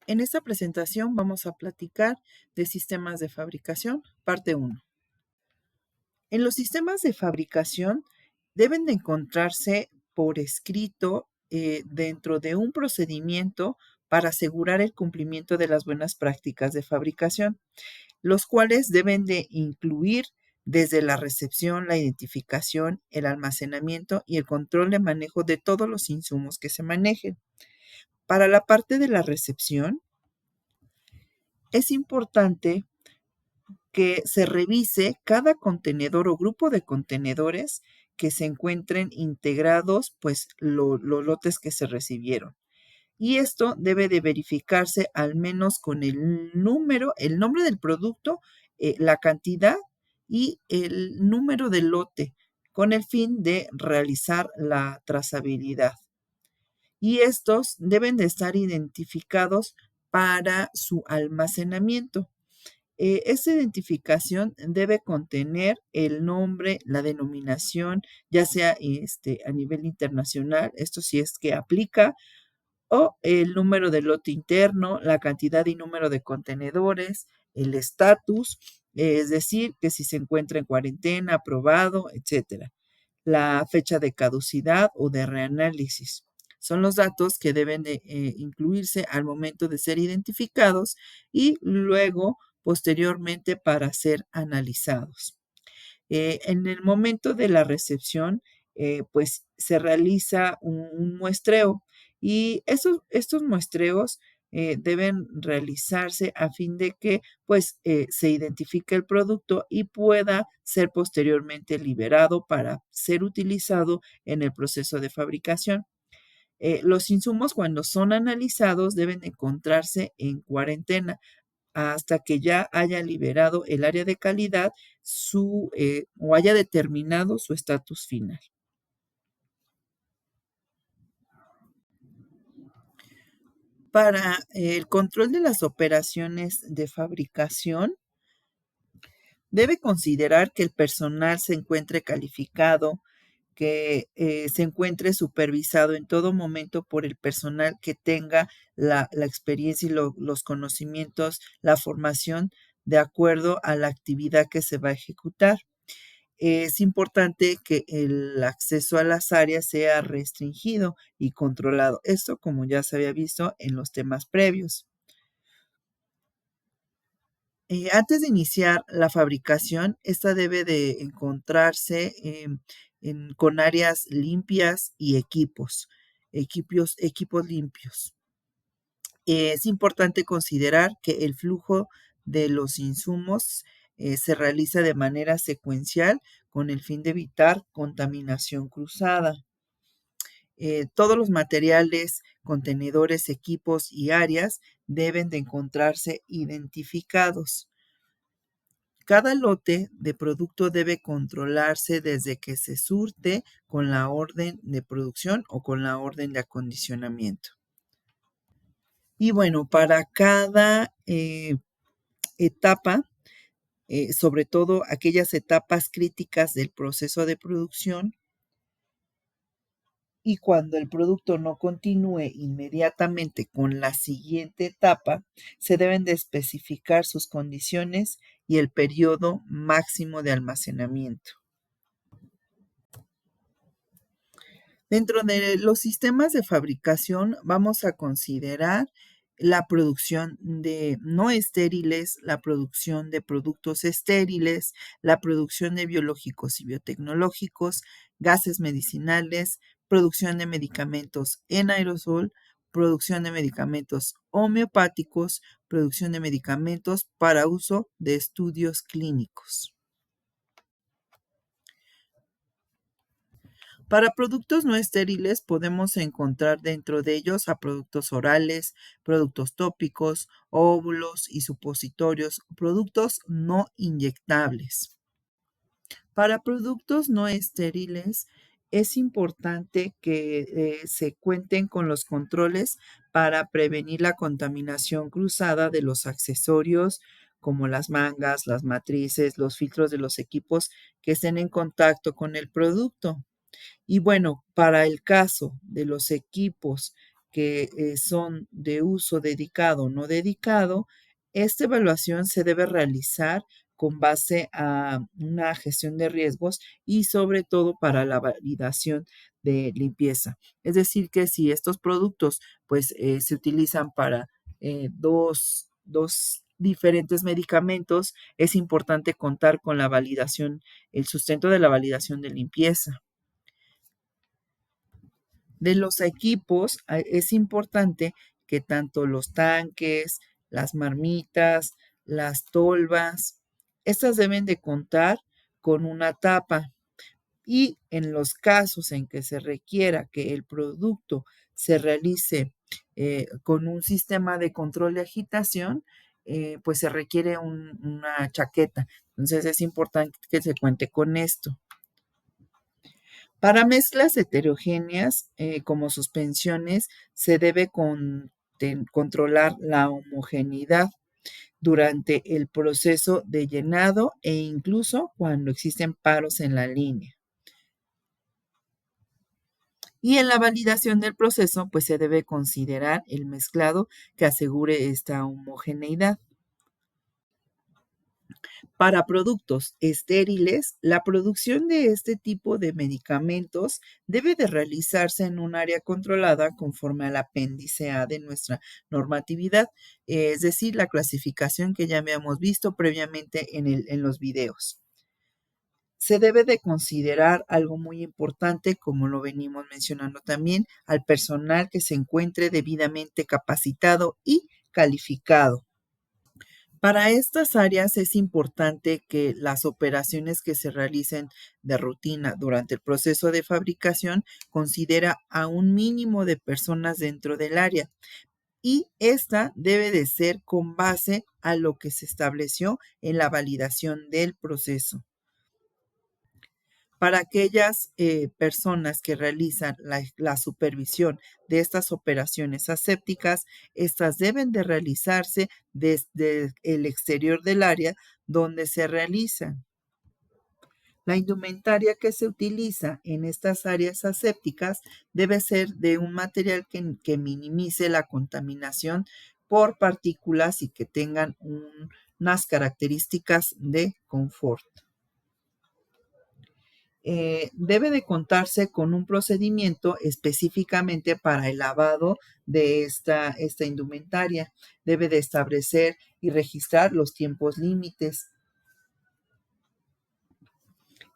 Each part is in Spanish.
En esta presentación vamos a platicar de sistemas de fabricación, parte 1. En los sistemas de fabricación deben de encontrarse por escrito dentro de un procedimiento para asegurar el cumplimiento de las buenas prácticas de fabricación, los cuales deben de incluir desde la recepción, la identificación, el almacenamiento y el control de manejo de todos los insumos que se manejen. Para la parte de la recepción, es importante que se revise cada contenedor o grupo de contenedores que se encuentren integrados, pues los lotes que se recibieron. Y esto debe de verificarse al menos con el número, el nombre del producto, la cantidad y el número del lote, con el fin de realizar la trazabilidad. Y estos deben de estar identificados para su almacenamiento. Esta identificación debe contener el nombre, la denominación, ya sea a nivel internacional, esto sí es que aplica, o el número del lote interno, la cantidad y número de contenedores, el estatus, es decir, que si se encuentra en cuarentena, aprobado, etcétera. La fecha de caducidad o de reanálisis. Son los datos que deben de incluirse al momento de ser identificados y luego posteriormente para ser analizados. En el momento de la recepción, pues se realiza un muestreo y estos muestreos deben realizarse a fin de que pues se identifique el producto y pueda ser posteriormente liberado para ser utilizado en el proceso de fabricación. Los insumos cuando son analizados deben encontrarse en cuarentena hasta que ya haya liberado el área de calidad o haya determinado su estatus final. Para el control de las operaciones de fabricación, debe considerar que el personal se encuentre calificado, que se encuentre supervisado en todo momento por el personal que tenga la experiencia y los conocimientos, la formación de acuerdo a la actividad que se va a ejecutar. Es importante que el acceso a las áreas sea restringido y controlado. Esto, como ya se había visto en los temas previos. Antes de iniciar la fabricación, esta debe de encontrarse con áreas limpias y equipos limpios. Es importante considerar que el flujo de los insumos se realiza de manera secuencial con el fin de evitar contaminación cruzada. Todos los materiales, contenedores, equipos y áreas deben de encontrarse identificados. Cada lote de producto debe controlarse desde que se surte con la orden de producción o con la orden de acondicionamiento. Y bueno, para cada etapa, sobre todo aquellas etapas críticas del proceso de producción, y cuando el producto no continúe inmediatamente con la siguiente etapa, se deben de especificar sus condiciones y el periodo máximo de almacenamiento. Dentro de los sistemas de fabricación vamos a considerar la producción de no estériles, la producción de productos estériles, la producción de biológicos y biotecnológicos, gases medicinales, producción de medicamentos en aerosol, producción de medicamentos homeopáticos, producción de medicamentos para uso de estudios clínicos. Para productos no estériles podemos encontrar dentro de ellos a productos orales, productos tópicos, óvulos y supositorios, productos no inyectables. Para productos no estériles es importante que se cuenten con los controles para prevenir la contaminación cruzada de los accesorios como las mangas, las matrices, los filtros de los equipos que estén en contacto con el producto. Y bueno, para el caso de los equipos que son de uso dedicado o no dedicado, esta evaluación se debe realizar con base a una gestión de riesgos y sobre todo para la validación de limpieza. Es decir, que si estos productos pues se utilizan para dos diferentes medicamentos, es importante contar con la validación, el sustento de la validación de limpieza. De los equipos, es importante que tanto los tanques, las marmitas, las tolvas, estas deben de contar con una tapa y en los casos en que se requiera que el producto se realice con un sistema de control de agitación, pues se requiere una chaqueta. Entonces es importante que se cuente con esto. Para mezclas heterogéneas, como suspensiones, se debe controlar la homogeneidad durante el proceso de llenado e incluso cuando existen paros en la línea. Y en la validación del proceso, pues se debe considerar el mezclado que asegure esta homogeneidad. Para productos estériles, la producción de este tipo de medicamentos debe de realizarse en un área controlada conforme al apéndice A de nuestra normatividad, es decir, la clasificación que ya habíamos visto previamente en los videos. Se debe de considerar algo muy importante, como lo venimos mencionando también, al personal que se encuentre debidamente capacitado y calificado. Para estas áreas es importante que las operaciones que se realicen de rutina durante el proceso de fabricación considera a un mínimo de personas dentro del área y esta debe de ser con base a lo que se estableció en la validación del proceso. Para aquellas personas que realizan la supervisión de estas operaciones asépticas, estas deben de realizarse desde el exterior del área donde se realizan. La indumentaria que se utiliza en estas áreas asépticas debe ser de un material que minimice la contaminación por partículas y que tengan unas características de confort. Debe de contarse con un procedimiento específicamente para el lavado de esta indumentaria. Debe de establecer y registrar los tiempos límites.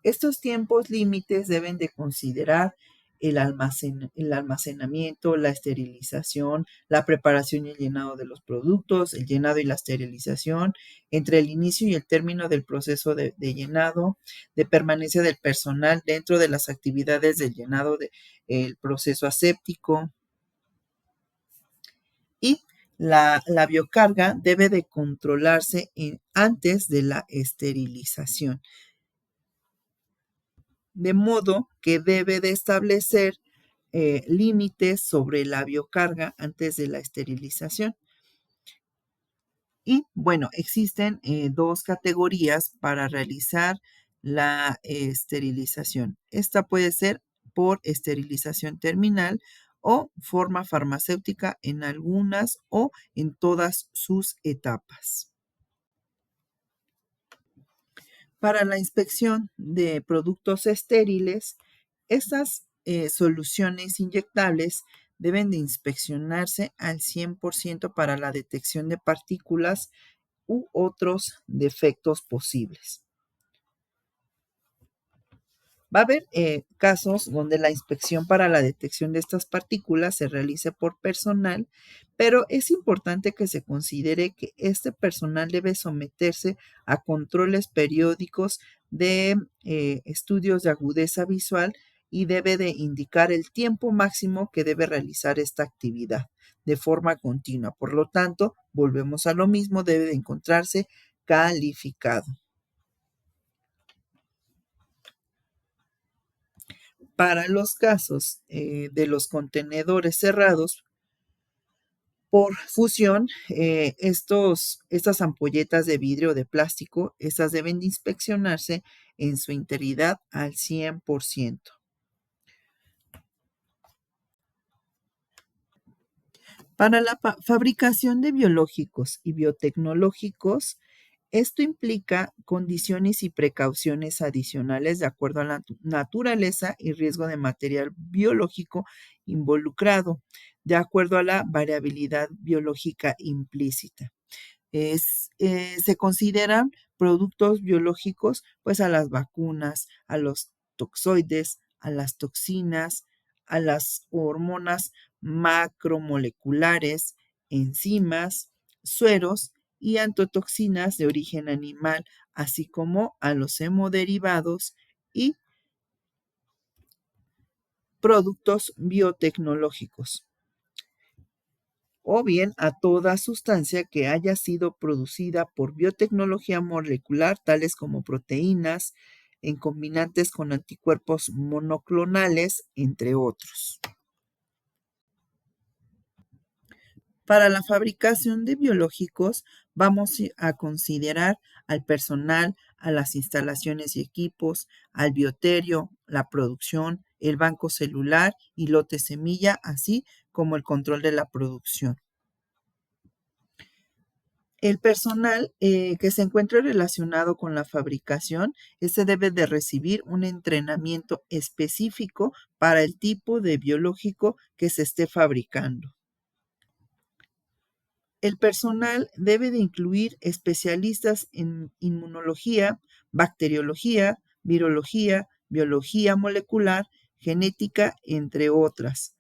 Estos tiempos límites deben de considerar el almacenamiento, la esterilización, la preparación y el llenado de los productos, el llenado y la esterilización, entre el inicio y el término del proceso de llenado, de permanencia del personal dentro de las actividades del llenado del proceso aséptico. Y la biocarga debe de controlarse antes de la esterilización, de modo que debe de establecer límites sobre la biocarga antes de la esterilización. Y bueno, existen dos categorías para realizar la esterilización. Esta puede ser por esterilización terminal o forma farmacéutica en algunas o en todas sus etapas. Para la inspección de productos estériles, estas soluciones inyectables deben de inspeccionarse al 100% para la detección de partículas u otros defectos posibles. Va a haber casos donde la inspección para la detección de estas partículas se realice por personal, pero es importante que se considere que este personal debe someterse a controles periódicos de estudios de agudeza visual y debe de indicar el tiempo máximo que debe realizar esta actividad de forma continua. Por lo tanto, volvemos a lo mismo, debe de encontrarse calificado. Para los casos de los contenedores cerrados por fusión, estas ampolletas de vidrio o de plástico, estas deben de inspeccionarse en su integridad al 100%. Para la fabricación de biológicos y biotecnológicos, esto implica condiciones y precauciones adicionales de acuerdo a la naturaleza y riesgo de material biológico involucrado, de acuerdo a la variabilidad biológica implícita. Se consideran productos biológicos pues a las vacunas, a los toxoides, a las toxinas, a las hormonas macromoleculares, enzimas, sueros y antotoxinas de origen animal, así como a los hemoderivados y productos biotecnológicos, o bien a toda sustancia que haya sido producida por biotecnología molecular, tales como proteínas, en combinantes con anticuerpos monoclonales, entre otros. Para la fabricación de biológicos, vamos a considerar al personal, a las instalaciones y equipos, al bioterio, la producción, el banco celular y lote semilla, así como el control de la producción. El personal que se encuentre relacionado con la fabricación, ese debe de recibir un entrenamiento específico para el tipo de biológico que se esté fabricando. El personal debe de incluir especialistas en inmunología, bacteriología, virología, biología molecular, genética, entre otras.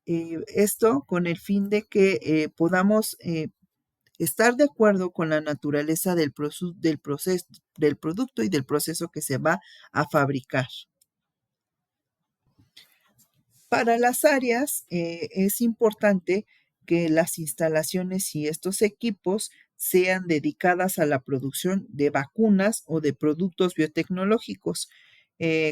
Esto con el fin de que podamos estar de acuerdo con la naturaleza del producto y del proceso que se va a fabricar. Para las áreas es importante que las instalaciones y estos equipos sean dedicadas a la producción de vacunas o de productos biotecnológicos.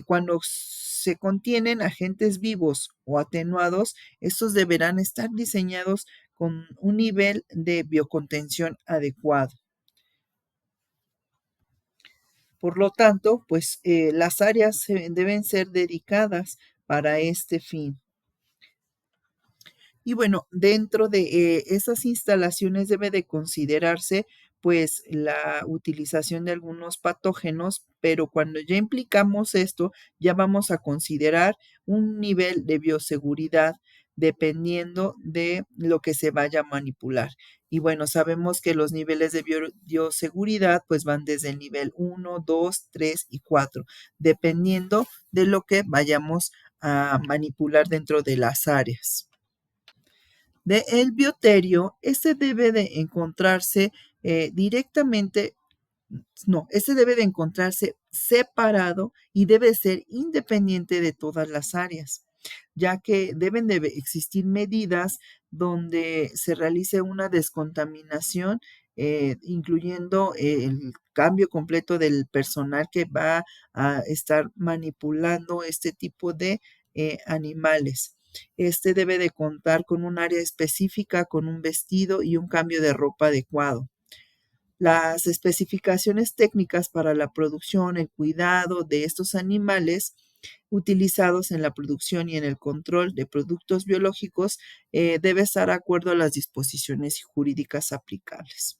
Cuando se contienen agentes vivos o atenuados, estos deberán estar diseñados con un nivel de biocontención adecuado. Por lo tanto, pues las áreas deben ser dedicadas para este fin. Y bueno, dentro de esas instalaciones debe de considerarse pues la utilización de algunos patógenos, pero cuando ya implicamos esto, ya vamos a considerar un nivel de bioseguridad dependiendo de lo que se vaya a manipular. Y bueno, sabemos que los niveles de bioseguridad pues van desde el nivel 1, 2, 3 y 4, dependiendo de lo que vayamos a manipular dentro de las áreas. El bioterio, ese debe de encontrarse directamente, no, ese debe de encontrarse separado y debe ser independiente de todas las áreas, ya que deben de existir medidas donde se realice una descontaminación, incluyendo el cambio completo del personal que va a estar manipulando este tipo de animales. Este debe de contar con un área específica, con un vestido y un cambio de ropa adecuado. Las especificaciones técnicas para la producción, el cuidado de estos animales utilizados en la producción y en el control de productos biológicos debe estar de acuerdo a las disposiciones jurídicas aplicables.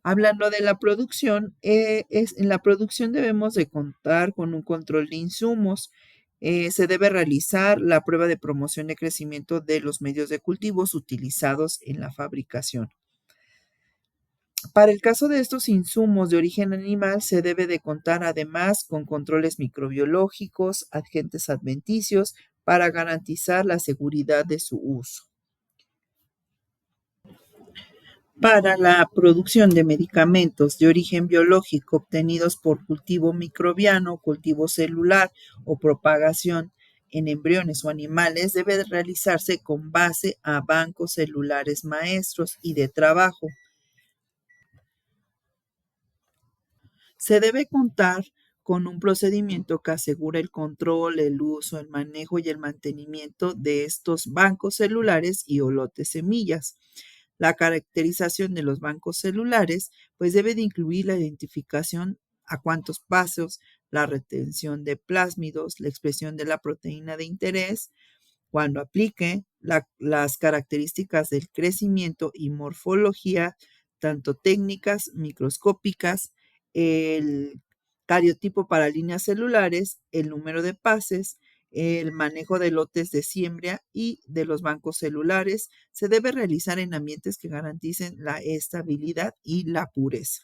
Hablando de la producción, en la producción debemos de contar con un control de insumos. Se debe realizar la prueba de promoción de crecimiento de los medios de cultivos utilizados en la fabricación. Para el caso de estos insumos de origen animal, se debe de contar además con controles microbiológicos, agentes adventicios, para garantizar la seguridad de su uso. Para la producción de medicamentos de origen biológico obtenidos por cultivo microbiano, cultivo celular o propagación en embriones o animales, debe de realizarse con base a bancos celulares maestros y de trabajo. Se debe contar con un procedimiento que asegure el control, el uso, el manejo y el mantenimiento de estos bancos celulares y o lotes semillas. La caracterización de los bancos celulares pues debe de incluir la identificación a cuántos pasos, la retención de plásmidos, la expresión de la proteína de interés, cuando aplique, las características del crecimiento y morfología, tanto técnicas, microscópicas, el cariotipo para líneas celulares, el número de pases, el manejo de lotes de siembra y de los bancos celulares. Se debe realizar en ambientes que garanticen la estabilidad y la pureza.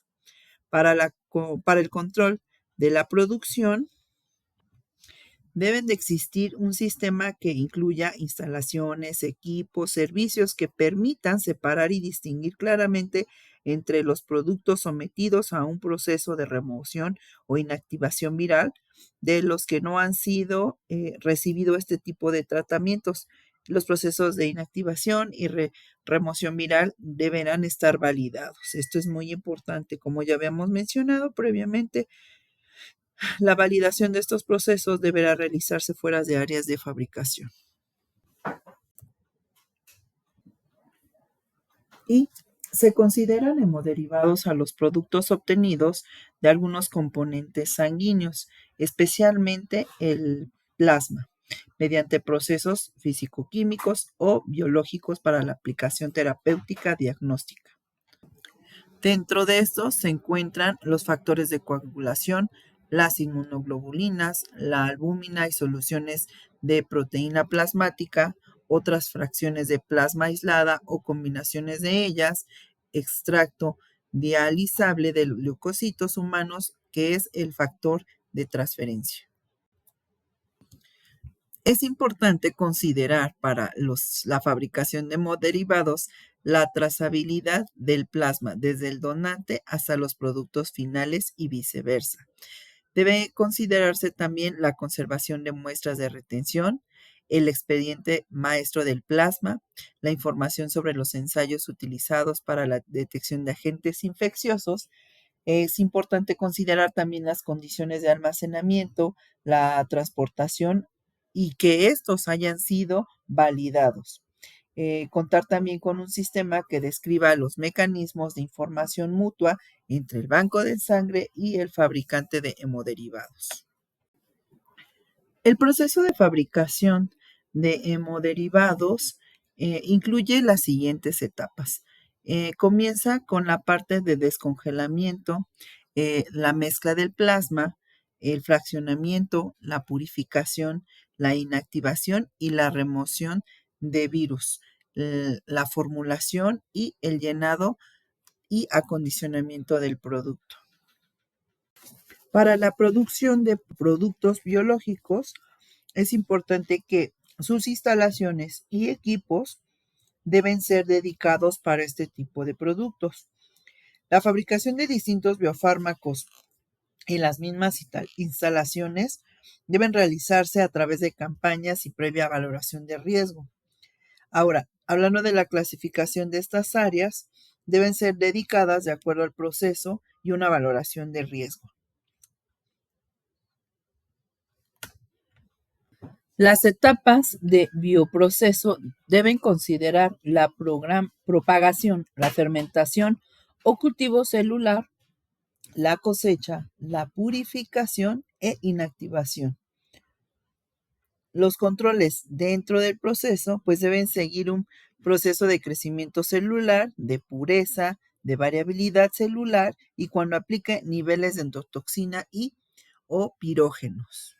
Para el control de la producción, deben de existir un sistema que incluya instalaciones, equipos, servicios que permitan separar y distinguir claramente entre los productos sometidos a un proceso de remoción o inactivación viral de los que no han sido recibido este tipo de tratamientos. Los procesos de inactivación y remoción viral deberán estar validados. Esto es muy importante, como ya habíamos mencionado previamente. La validación de estos procesos deberá realizarse fuera de áreas de fabricación. Y se consideran hemoderivados a los productos obtenidos de algunos componentes sanguíneos, especialmente el plasma, mediante procesos físico-químicos o biológicos para la aplicación terapéutica diagnóstica. Dentro de estos se encuentran los factores de coagulación, las inmunoglobulinas, la albúmina y soluciones de proteína plasmática, otras fracciones de plasma aislada o combinaciones de ellas, extracto dializable de leucocitos humanos, que es el factor de transferencia. Es importante considerar para la fabricación de hemoderivados la trazabilidad del plasma desde el donante hasta los productos finales y viceversa. Debe considerarse también la conservación de muestras de retención, el expediente maestro del plasma, la información sobre los ensayos utilizados para la detección de agentes infecciosos. Es importante considerar también las condiciones de almacenamiento, la transportación y que estos hayan sido validados. Contar también con un sistema que describa los mecanismos de información mutua entre el banco de sangre y el fabricante de hemoderivados. El proceso de fabricación de hemoderivados incluye las siguientes etapas. Comienza con la parte de descongelamiento, la mezcla del plasma, el fraccionamiento, la purificación, la inactivación y la remoción de virus, la formulación y el llenado y acondicionamiento del producto. Para la producción de productos biológicos, es importante que sus instalaciones y equipos deben ser dedicados para este tipo de productos. La fabricación de distintos biofármacos en las mismas instalaciones deben realizarse a través de campañas y previa valoración de riesgo. Ahora, hablando de la clasificación de estas áreas, deben ser dedicadas de acuerdo al proceso y una valoración de riesgo. Las etapas de bioproceso deben considerar la propagación, la fermentación o cultivo celular, la cosecha, la purificación e inactivación. Los controles dentro del proceso pues deben seguir un proceso de crecimiento celular, de pureza, de variabilidad celular y cuando aplique niveles de endotoxina y o pirógenos.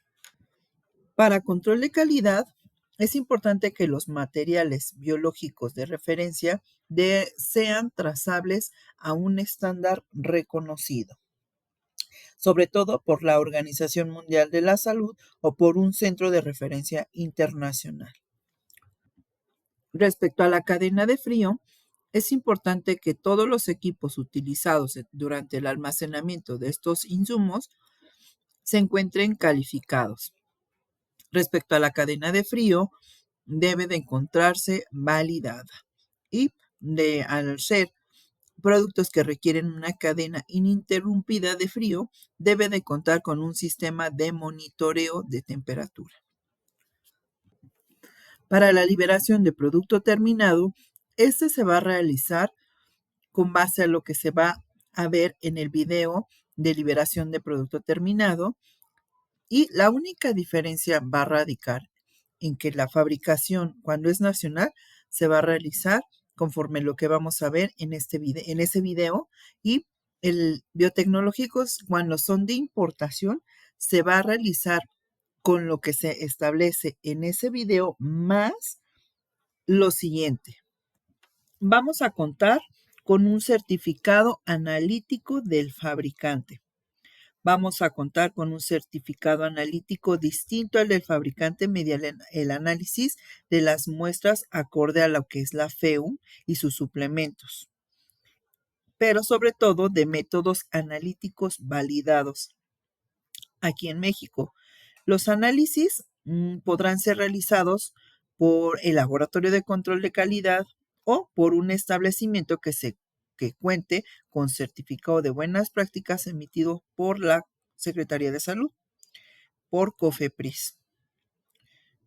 Para control de calidad, es importante que los materiales biológicos de referencia sean trazables a un estándar reconocido, sobre todo por la Organización Mundial de la Salud o por un centro de referencia internacional. Respecto a la cadena de frío, es importante que todos los equipos utilizados durante el almacenamiento de estos insumos se encuentren calificados. Respecto a la cadena de frío, debe de encontrarse validada y al ser productos que requieren una cadena ininterrumpida de frío, debe de contar con un sistema de monitoreo de temperatura. Para la liberación de producto terminado, este se va a realizar con base a lo que se va a ver en el video de liberación de producto terminado y la única diferencia va a radicar en que la fabricación, cuando es nacional, se va a realizar conforme lo que vamos a ver en ese video, y el biotecnológicos, cuando son de importación, se va a realizar con lo que se establece en ese video más lo siguiente. Vamos a contar con un certificado analítico del fabricante. Vamos a contar con un certificado analítico distinto al del fabricante mediante el análisis de las muestras acorde a lo que es la FEU y sus suplementos, pero sobre todo de métodos analíticos validados. Aquí en México, los análisis podrán ser realizados por el Laboratorio de Control de Calidad o por un establecimiento que cuente con certificado de buenas prácticas emitido por la Secretaría de Salud, por COFEPRIS.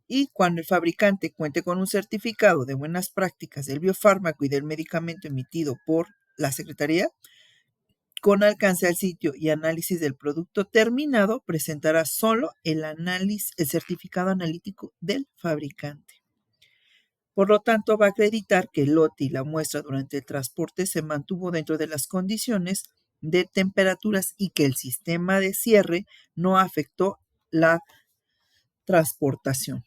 Y cuando el fabricante cuente con un certificado de buenas prácticas del biofármaco y del medicamento emitido por la Secretaría, con alcance al sitio y análisis del producto terminado, presentará solo el certificado analítico del fabricante. Por lo tanto, va a acreditar que el lote y la muestra durante el transporte se mantuvo dentro de las condiciones de temperaturas y que el sistema de cierre no afectó la transportación.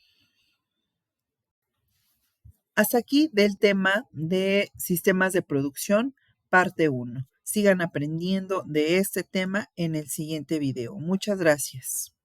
Hasta aquí del tema de sistemas de producción, parte 1. Sigan aprendiendo de este tema en el siguiente video. Muchas gracias.